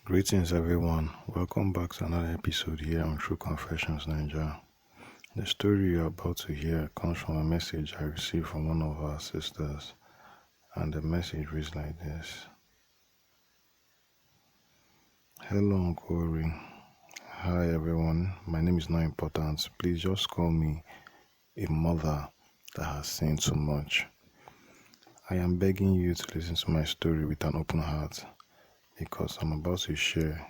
Greetings, everyone. Welcome back to another episode here on True Confessions Naija. The story you're about to hear comes from a message I received from one of our sisters, and the message reads like this. Hello, Uncle Ori. Hi, everyone. My name is not important. Please just call me a mother that has seen too much. I am begging you to listen to my story with an open heart because I'm about to share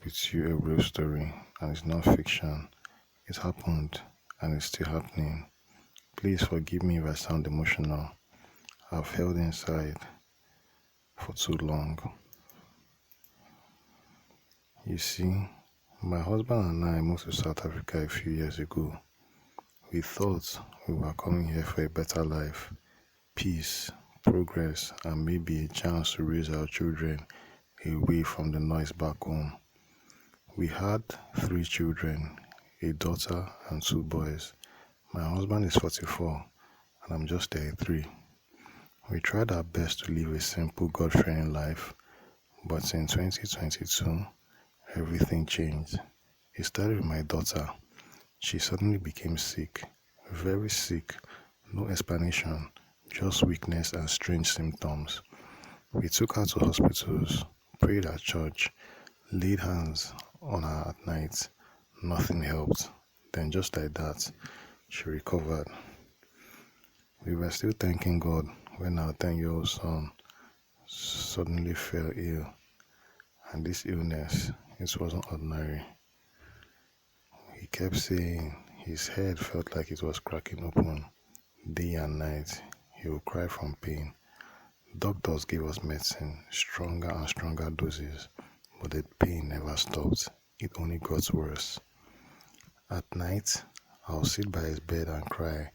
with you a real story, and it's not fiction. It happened and it's still happening. Please forgive me if I sound emotional. I've held inside for too long. You see, my husband and I moved to South Africa a few years ago. We thought we were coming here for a better life, peace, progress, and maybe a chance to raise our children away from the noise back home. We had 3 children, a daughter and 2 boys. My husband is 44 and I'm just 33. We tried our best to live a simple, God-fearing life, but in 2022, everything changed. It started with my daughter. She suddenly became sick, very sick, no explanation, just weakness and strange symptoms. We took her to hospitals, prayed at church, laid hands on her at night. Nothing helped. Then just like that, she recovered. We were still thanking God when our 10-year-old son suddenly fell ill. And this illness, it wasn't ordinary. He kept saying his head felt like it was cracking open. Day and night, he would cry from pain. Doctors gave us medicine, stronger and stronger doses, but the pain never stopped. It only got worse. At night, I'll sit by his bed and cry,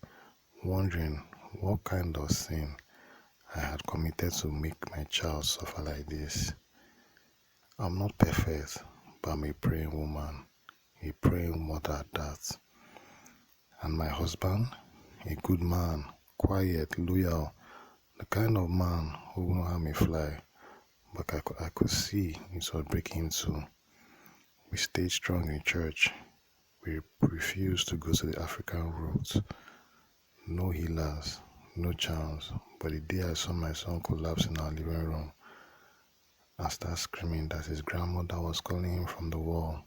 wondering what kind of sin I had committed to make my child suffer like this. I'm not perfect, but I'm a praying woman, a praying mother at that. And my husband, a good man, quiet, loyal, the kind of man who won't harm a fly, but I could see it was breaking too. We stayed strong in church. We refused to go to the African route. No healers, no charms. But the day I saw my son collapse in our living room and start screaming that his grandmother was calling him from the wall,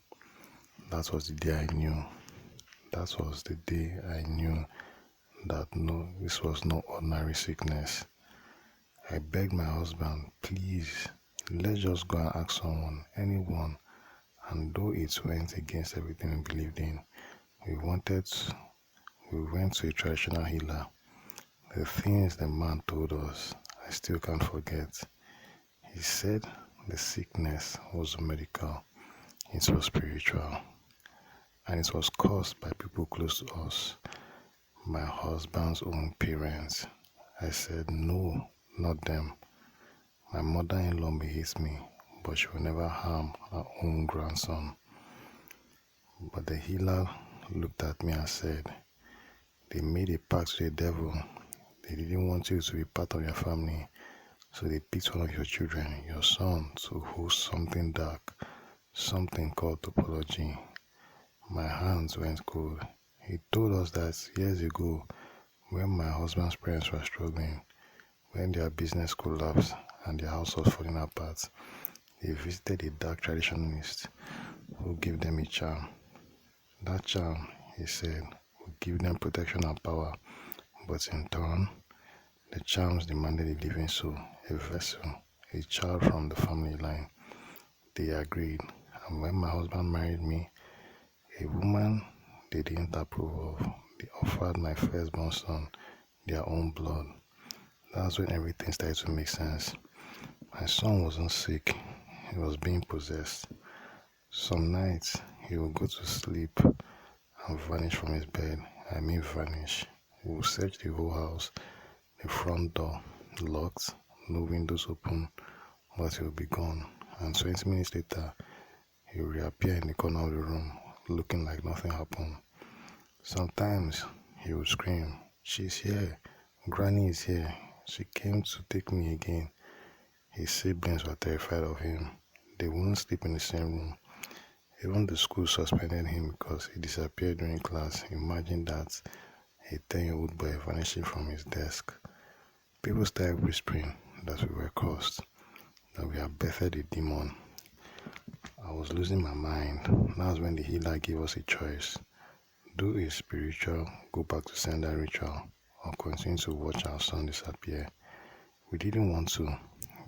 that was the day I knew. That was the day I knew that no, this was no ordinary sickness. I begged my husband, please, let's just go and ask someone, anyone. And though it went against everything we believed in, we went to a traditional healer. The things the man told us, I still can't forget. He said the sickness was medical, it was spiritual, and it was caused by people close to us, my husband's own parents. I said, no, not them. My mother-in-law may hate me, but she will never harm her own grandson. But the healer looked at me and said, they made a pact with the devil. They didn't want you to be part of your family, so they picked one of your children, your son, to host something dark, something called topology. My hands went cold. He told us that years ago, when my husband's parents were struggling, when their business collapsed and their house was falling apart, they visited a dark traditionalist who gave them a charm. That charm, he said, would give them protection and power, but in turn, the charms demanded a living soul, a vessel, a child from the family line. They agreed, and when my husband married me, a woman they didn't approve of, they offered my firstborn son their own blood. That's when everything started to make sense. My son wasn't sick, he was being possessed. Some nights, he would go to sleep and vanish from his bed. I mean vanish. He would search the whole house, the front door locked, no windows open, but he would be gone. And 20 minutes later, he would reappear in the corner of the room, looking like nothing happened. Sometimes he would scream, she's here, Granny is here, she came to take me again. His siblings were terrified of him. They wouldn't sleep in the same room. Even the school suspended him because he disappeared during class. Imagine that, a 10-year-old boy vanishing from his desk. People started whispering that we were cursed, that we had birthed a demon. I was losing my mind. That was when the healer gave us a choice. Do a spiritual, go back to sender ritual, or continue to watch our son disappear. We didn't want to.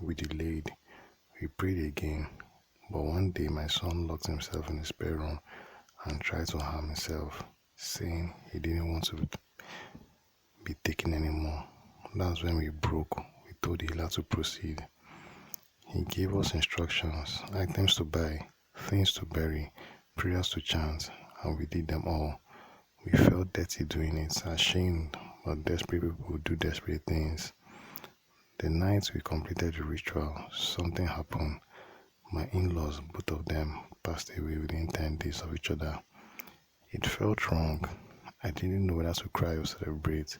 We delayed. We prayed again. But one day my son locked himself in his spare room and tried to harm himself, saying he didn't want to be taken anymore. That's when we broke. We told the healer to proceed. He gave us instructions, items to buy, things to bury, prayers to chant, and we did them all. We felt dirty doing it, ashamed, but desperate people do desperate things. The night we completed the ritual, something happened. My in-laws, both of them, passed away within 10 days of each other. It felt wrong. I didn't know whether to cry or celebrate,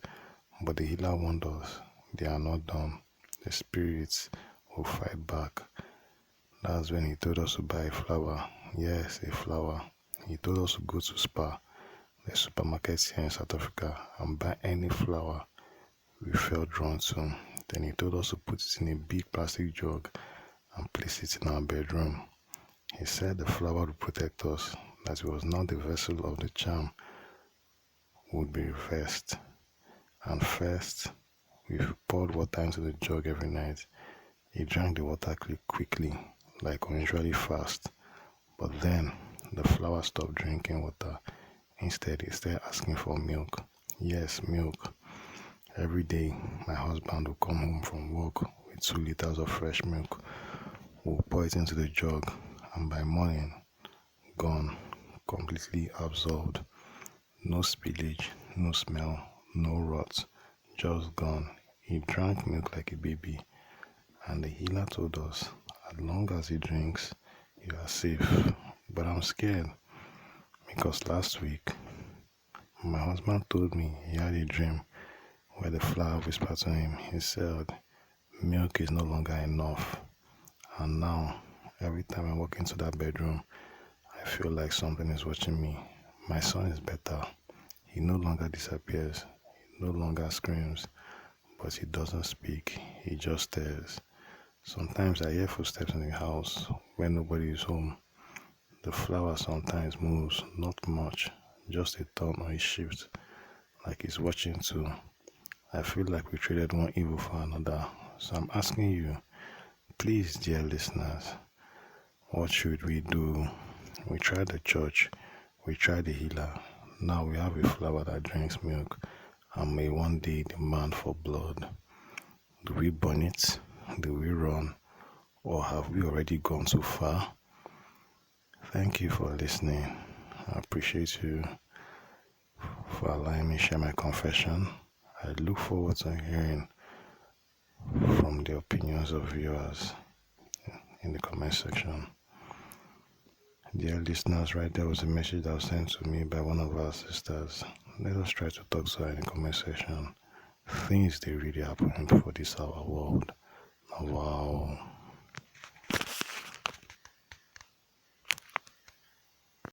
but the healer warned us, they are not done. The spirits will fight back. That's when he told us to buy a flower. Yes, a flower. He told us to go to Spar, the supermarket here in South Africa, and buy any flower we felt drawn to. Then he told us to put it in a big plastic jug and place it in our bedroom. He said the flower would protect us, that it was now the vessel of the charm would be reversed. And first, we poured water into the jug every night. He drank the water quickly, like unusually fast. But then, the flower stopped drinking water. Instead, he started asking for milk. Yes, milk. Every day, my husband would come home from work with 2 liters of fresh milk. We'll pour it into the jug, and by morning, gone, completely absorbed. No spillage, no smell, no rot, just gone. He drank milk like a baby, and the healer told us, as long as he drinks, you are safe. But I'm scared, because last week, my husband told me he had a dream where the flower whispered to him. He said, milk is no longer enough. And now, every time I walk into that bedroom, I feel like something is watching me. My son is better. He no longer disappears. He no longer screams. But he doesn't speak. He just stares. Sometimes I hear footsteps in the house when nobody is home. The flower sometimes moves, not much, just a turn or a shift, like he's watching too. I feel like we traded one evil for another. So I'm asking you, please, dear listeners, what should we do? We tried the church, we tried the healer. Now we have a flower that drinks milk and may one day demand for blood. Do we burn it? Do we run? Or have we already gone too far? Thank you for listening. I appreciate you for allowing me to share my confession. I look forward to hearing from the opinions of viewers in the comment section. Dear listeners, right there was a message that was sent to me by one of our sisters. Let us try to talk to her in the comment section. Things they really happen for this our world. Wow.